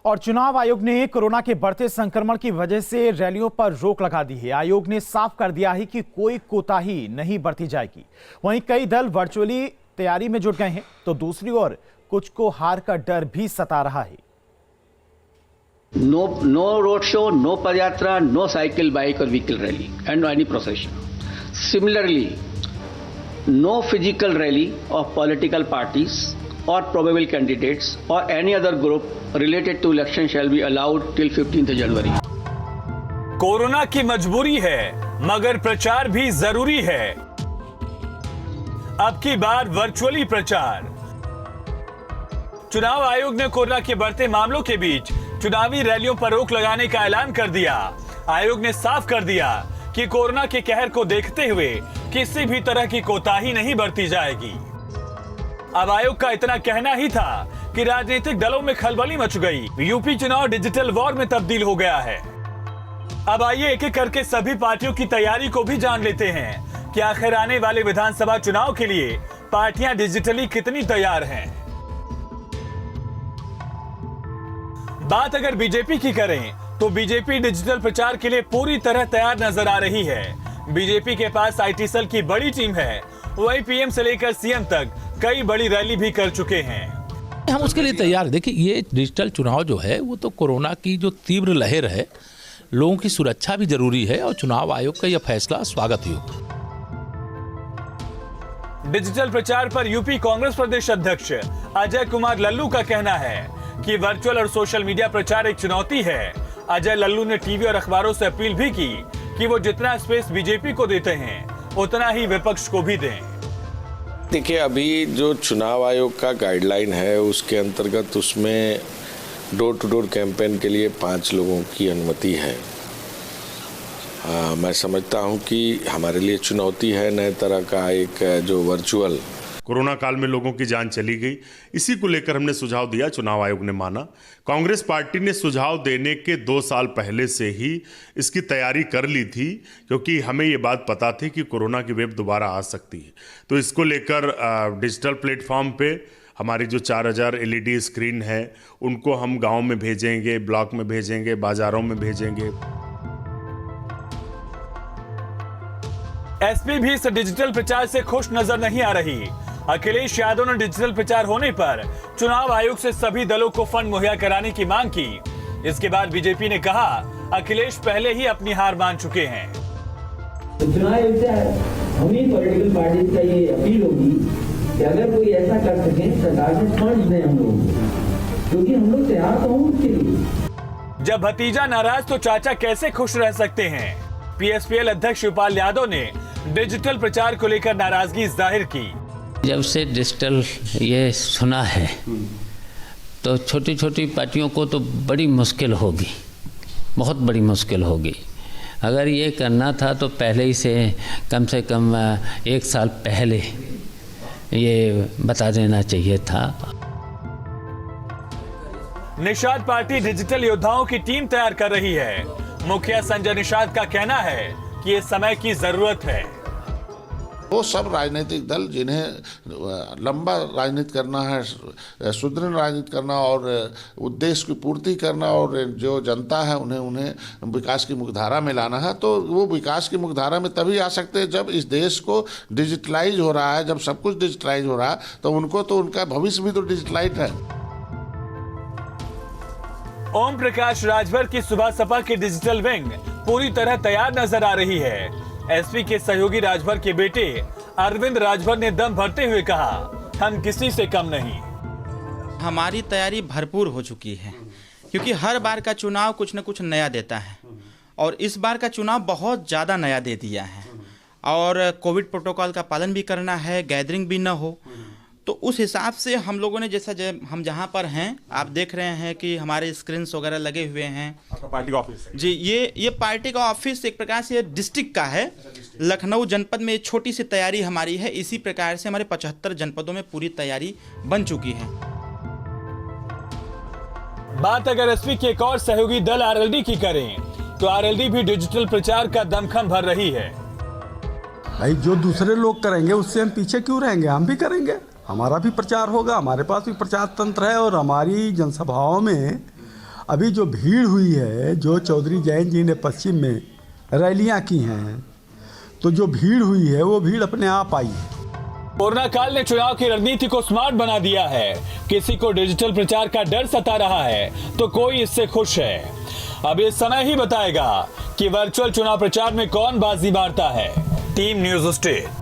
और चुनाव आयोग ने कोरोना के बढ़ते संक्रमण की वजह से रैलियों पर रोक लगा दी है। आयोग ने साफ कर दिया है कि कोई कोताही नहीं बरती जाएगी। वहीं कई दल वर्चुअली तैयारी में जुट गए हैं, तो दूसरी ओर कुछ को हार का डर भी सता रहा है। No road show, no padyatra, no cycle, bike or vehicle rally and any procession. Similarly, no physical rally of political parties or probable candidates or any other group related to election shall be allowed till 15th January. Corona की मजबूरी है, मगर प्रचार भी जरूरी है। अब की बार वर्चुअली प्रचार। चुनाव आयोग ने कोरोना के बढ़ते मामलों के बीच चुनावी रैलियों पर रोक लगाने का ऐलान कर दिया। आयोग ने साफ कर दिया कि कोरोना के कहर को देखते हुए किसी भी तरह की कोताही नहीं बरती जाएगी। अब आयोग का इतना कहना ही था कि राजनीतिक दलों में खलबली मच गई। यूपी चुनाव डिजिटल वॉर में तब्दील हो गया है। अब आइए एक एक करके सभी पार्टियों की तैयारी को भी जान लेते हैं कि आखिर आने वाले विधानसभा चुनाव के लिए पार्टियां डिजिटली कितनी तैयार हैं। बात अगर बीजेपी की करें तो बीजेपी डिजिटल प्रचार के लिए पूरी तरह तैयार नजर आ रही है। बीजेपी के पास आईटी सेल की बड़ी टीम है। वही पीएम से लेकर सीएम तक कई बड़ी रैली भी कर चुके हैं। हम उसके लिए तैयार। देखिए, ये डिजिटल चुनाव जो है वो तो कोरोना की जो तीव्र लहर है, लोगों की सुरक्षा भी जरूरी है और चुनाव आयोग का यह फैसला स्वागत योग्य। डिजिटल प्रचार पर यूपी कांग्रेस प्रदेश अध्यक्ष अजय कुमार लल्लू का कहना है कि वर्चुअल और सोशल मीडिया प्रचार एक चुनौती है। अजय लल्लू ने टीवी और अखबारों से अपील भी की कि वो जितना स्पेस बीजेपी को देते हैं उतना ही विपक्ष को भी दें। देखिए, अभी जो चुनाव आयोग का गाइडलाइन है उसके अंतर्गत उसमें डोर टू डोर कैंपेन के लिए 5 लोगों की अनुमति है। मैं समझता हूं कि हमारे लिए चुनौती है नए तरह का एक जो वर्चुअल। कोरोना काल में लोगों की जान चली गई, इसी को लेकर हमने सुझाव दिया, चुनाव आयोग ने माना। कांग्रेस पार्टी ने सुझाव देने के 2 साल पहले से ही इसकी तैयारी कर ली थी, क्योंकि हमें ये बात पता थी कि कोरोना की वेव दोबारा आ सकती है। तो इसको लेकर डिजिटल प्लेटफॉर्म पे हमारी जो 4000 LED स्क्रीन है उनको हम गाँव में भेजेंगे, ब्लॉक में भेजेंगे, बाजारों में भेजेंगे। एसपी भी इस डिजिटल प्रचार से खुश नजर नहीं आ रही। अखिलेश यादव ने डिजिटल प्रचार होने पर चुनाव आयोग से सभी दलों को फंड मुहैया कराने की मांग की। इसके बाद बीजेपी ने कहा अखिलेश पहले ही अपनी हार मान चुके हैं। चुनाव आयोग से हमें पॉलिटिकल पार्टी का ये अपील होगी कि अगर कोई ऐसा कर सके सरकार से फंड दें हम लोगों को, क्योंकि हम लोग तैयार तो हों उसके लिए। जब भतीजा नाराज तो चाचा कैसे खुश रह सकते हैं। पीएसपीएल अध्यक्ष शिवपाल यादव ने डिजिटल प्रचार को लेकर नाराजगी जाहिर की। जब से डिजिटल ये सुना है तो छोटी छोटी पार्टियों को तो बड़ी मुश्किल होगी, बहुत बड़ी मुश्किल होगी। अगर ये करना था तो पहले ही से कम 1 साल पहले ये बता देना चाहिए था। निषाद पार्टी डिजिटल योद्धाओं की टीम तैयार कर रही है। मुखिया संजय निषाद का कहना है कि ये समय की जरूरत है। वो सब राजनीतिक दल जिन्हें लंबा राजनीति करना है, सुदृढ़ राजनीति करना और उद्देश्य की पूर्ति करना और जो जनता है उन्हें विकास की मुख्यधारा में लाना है, तो वो विकास की मुख्यधारा में तभी आ सकते हैं जब इस देश को डिजिटलाइज हो रहा है। जब सब कुछ डिजिटलाइज हो रहा है तो उनको तो उनका भविष्य भी तो डिजिटलाइज है। ओम प्रकाश राजभर की सुबह सपा की डिजिटल विंग पूरी तरह तैयार नजर आ रही है। एसपी के सहयोगी राजभर के बेटे अरविंद राजभर ने दम भरते हुए कहा, हम किसी से कम नहीं। हमारी तैयारी भरपूर हो चुकी है, क्योंकि हर बार का चुनाव कुछ न कुछ नया देता है और इस बार का चुनाव बहुत ज़्यादा नया दे दिया है। और कोविड प्रोटोकॉल का पालन भी करना है, गैदरिंग भी न हो, तो उस हिसाब से हम लोगों ने हम जहाँ पर हैं आप देख रहे हैं कि हमारे स्क्रीन्स वगैरह लगे हुए हैं। पार्टी का ऑफिस जी, ये पार्टी का ऑफिस एक प्रकार से डिस्ट्रिक्ट का है। लखनऊ जनपद में एक छोटी सी तैयारी हमारी है। इसी प्रकार से हमारे 75 जनपदों में पूरी तैयारी बन चुकी है। बात अगर एसपी के एक और सहयोगी दल आरएलडी की करें तो आरएलडी भी डिजिटल प्रचार का दमखम भर रही है। भाई, जो दूसरे लोग करेंगे उससे हम पीछे क्यों रहेंगे? हम भी करेंगे, हमारा भी प्रचार होगा, हमारे पास भी प्रचार तंत्र है और हमारी जनसभाओं में अभी जो भीड़ हुई है, जो चौधरी जयंत जी ने पश्चिम में रैलियां की हैं, तो जो भीड़ हुई है वो भीड़ अपने आप आई है। कोरोना काल ने चुनाव की रणनीति को स्मार्ट बना दिया है। किसी को डिजिटल प्रचार का डर सता रहा है तो कोई इससे खुश है। अब ये समय ही बताएगा कि वर्चुअल चुनाव प्रचार में कौन बाजी मारता है। Team news state.